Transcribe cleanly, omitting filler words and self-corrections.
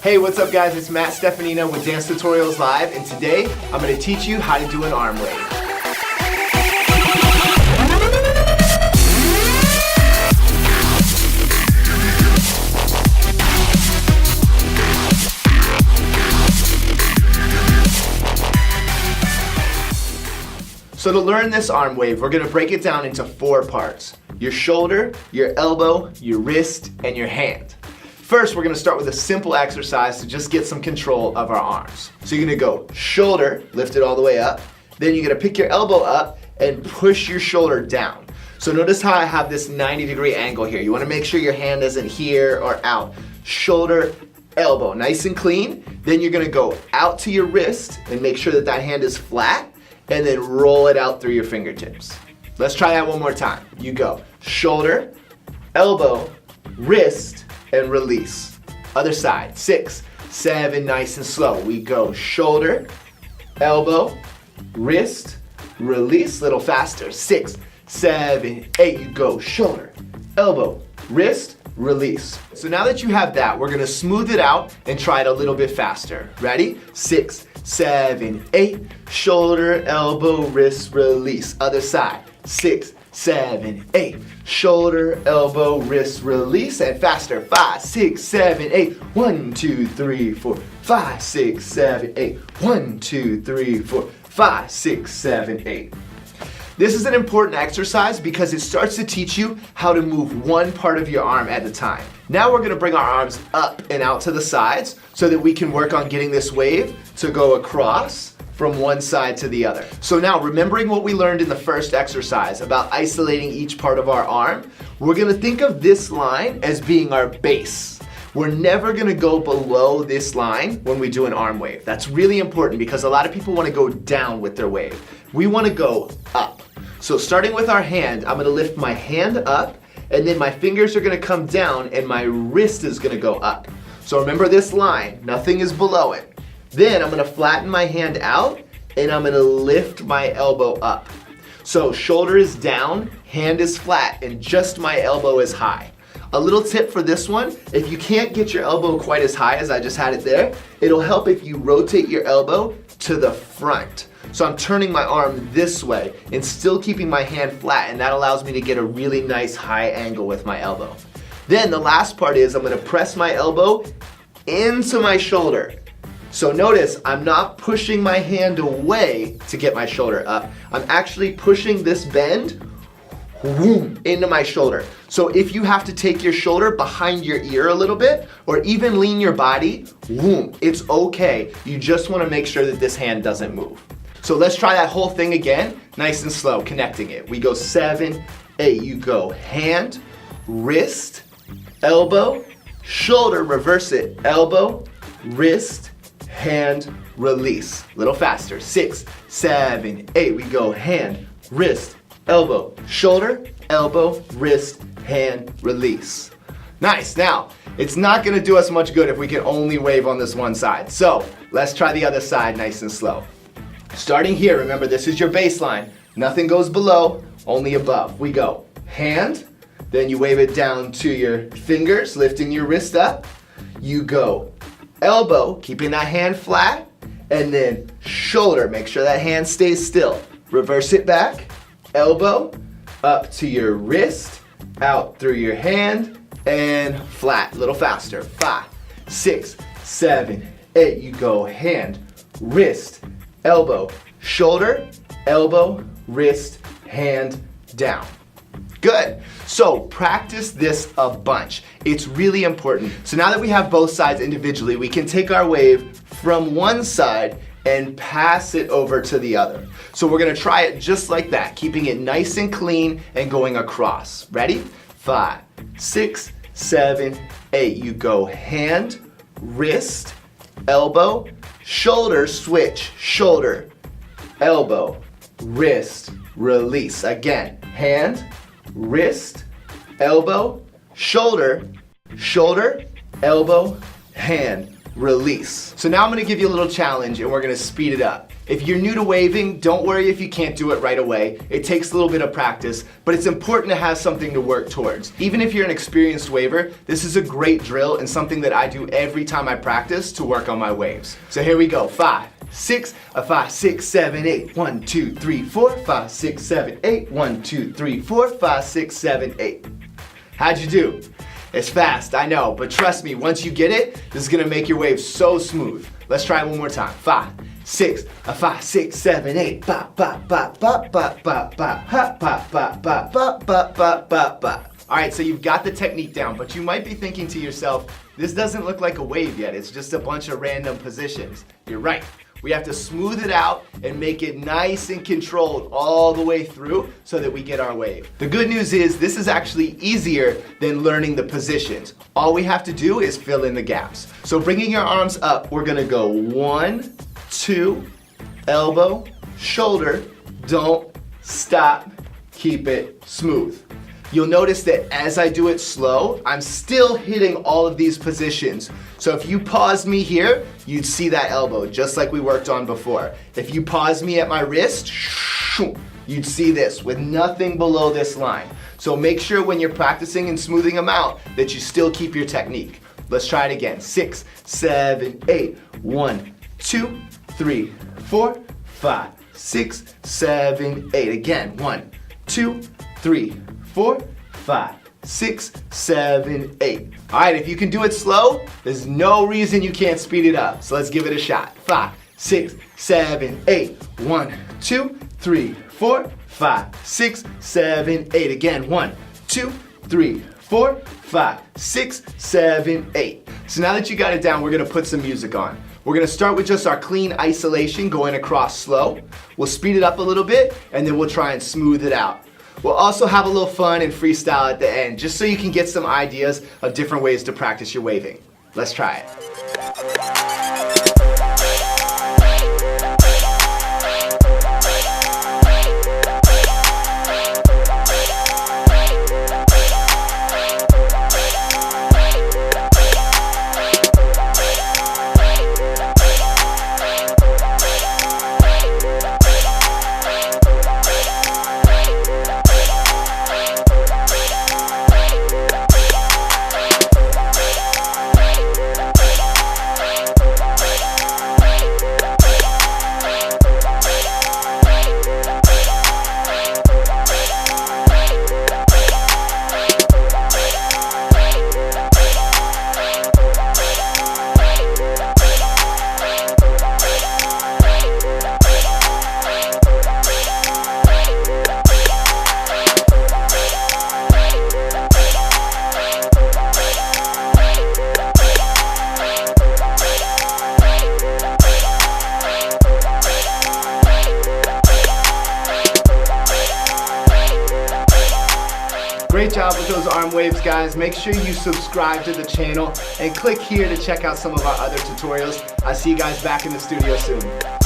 Hey, what's up guys? It's Matt Stefanino with Dance Tutorials Live, and today I'm going to teach you how to do an arm wave. So to learn this arm wave, we're going to break it down into 4 parts. Your shoulder, your elbow, your wrist, and your hand. First, we're going to start with a simple exercise to just get some control of our arms. So you're going to go shoulder, lift it all the way up. Then you're going to pick your elbow up and push your shoulder down. So notice how I have this 90-degree angle here. You want to make sure your hand isn't here or out. Shoulder, elbow, nice and clean. Then you're going to go out to your wrist and make sure that that hand is flat, and then roll it out through your fingertips. Let's try that one more time. You go shoulder, elbow, wrist, and release. Other side, 6, 7, nice and slow. We go shoulder, elbow, wrist, release, little faster. 6, 7, 8, you go shoulder, elbow, wrist, release. So now that you have that, we're gonna smooth it out and try it a little bit faster. Ready? 6, 7, 8, shoulder, elbow, wrist, release. Other side, 6, 7, 8, shoulder, elbow, wrist, release, and faster. 5, 6, 7, 8, 1, 2, 3, 4, 5, 6, 7, 8, 1, 2, 3, 4, 5, 6, 7, 8. This is an important exercise because it starts to teach you how to move one part of your arm at a time. Now we're going to bring our arms up and out to the sides so that we can work on getting this wave to go across from one side to the other. So now, remembering what we learned in the first exercise about isolating each part of our arm, we're going to think of this line as being our base. We're never going to go below this line when we do an arm wave. That's really important because a lot of people want to go down with their wave. We want to go up. So starting with our hand, I'm going to lift my hand up, and then my fingers are going to come down and my wrist is going to go up. So remember this line, nothing is below it. Then I'm going to flatten my hand out and I'm going to lift my elbow up. So shoulder is down, hand is flat, and just my elbow is high. A little tip for this one, if you can't get your elbow quite as high as I just had it there, it'll help if you rotate your elbow to the front. So I'm turning my arm this way and still keeping my hand flat, and that allows me to get a really nice high angle with my elbow. Then the last part is I'm going to press my elbow into my shoulder. So notice I'm not pushing my hand away to get my shoulder up. I'm actually pushing this bend into my shoulder. So if you have to take your shoulder behind your ear a little bit or even lean your body, it's okay. You just want to make sure that this hand doesn't move. So let's try that whole thing again, nice and slow, connecting it. We go 7, 8, you go hand, wrist, elbow, shoulder, reverse it, elbow, wrist, hand, release. Little faster, 6, 7, 8, we go hand, wrist, elbow, shoulder, elbow, wrist, hand, release. Nice. Now, it's not going to do us much good if we can only wave on this one side. So let's try the other side nice and slow. Starting here, remember this is your baseline. Nothing goes below, only above. We go hand, then you wave it down to your fingers, lifting your wrist up. You go elbow, keeping that hand flat, and then shoulder, make sure that hand stays still. Reverse it back, elbow, up to your wrist, out through your hand, and flat, a little faster. 5, 6, 7, 8, you go hand, wrist, elbow, shoulder, elbow, wrist, hand, down. Good. So practice this a bunch. It's really important. So now that we have both sides individually, we can take our wave from one side and pass it over to the other. So we're going to try it just like that, keeping it nice and clean and going across. Ready? 5, 6, 7, 8. You go hand, wrist, elbow, shoulder, switch, shoulder, elbow, wrist, release. Again, hand, wrist, elbow, shoulder, shoulder, elbow, hand, release. So now I'm going to give you a little challenge and we're going to speed it up. If you're new to waving, don't worry if you can't do it right away. It takes a little bit of practice, but it's important to have something to work towards. Even if you're an experienced waver, this is a great drill and something that I do every time I practice to work on my waves. So here we go, 5, 6, 5, 6, 7, 8. 1, 2, 3, 4, 5, 6, 7, 8. 1, 2, 3, 4, 5, 6, 7, 8. How'd you do? It's fast, I know, but trust me, once you get it, this is gonna make your wave so smooth. Let's try it one more time. 5, 6, 5, 6, 7, 8. Ba ba ba ba ba ba ba ha ba ba ba ba ba ba ba ba. All right, so you've got the technique down, but you might be thinking to yourself, this doesn't look like a wave yet. It's just a bunch of random positions. You're right. We have to smooth it out and make it nice and controlled all the way through so that we get our wave. The good news is this is actually easier than learning the positions. All we have to do is fill in the gaps. So bringing your arms up, we're gonna go 1, 2, elbow, shoulder, don't stop, keep it smooth. You'll notice that as I do it slow, I'm still hitting all of these positions. So if you pause me here, you'd see that elbow, just like we worked on before. If you pause me at my wrist, you'd see this with nothing below this line. So make sure when you're practicing and smoothing them out that you still keep your technique. Let's try it again. 6, 7, 8. 1, 2, 3, 4, 5, 6, 7, 8. Again, 1, 2, 3, 4, 5, 6, 7, 8. All right, if you can do it slow, there's no reason you can't speed it up. So let's give it a shot. 5, 6, 7, 8. 1, 2, 3, 4, 5, 6, 7, 8. Again, 1, 2, 3, 4, 5, 6, 7, 8. So now that you got it down, we're gonna put some music on. We're gonna start with just our clean isolation going across slow. We'll speed it up a little bit, and then we'll try and smooth it out. We'll also have a little fun and freestyle at the end, just so you can get some ideas of different ways to practice your waving. Let's try it. Great job with those arm waves, guys. Make sure you subscribe to the channel and click here to check out some of our other tutorials. I'll see you guys back in the studio soon.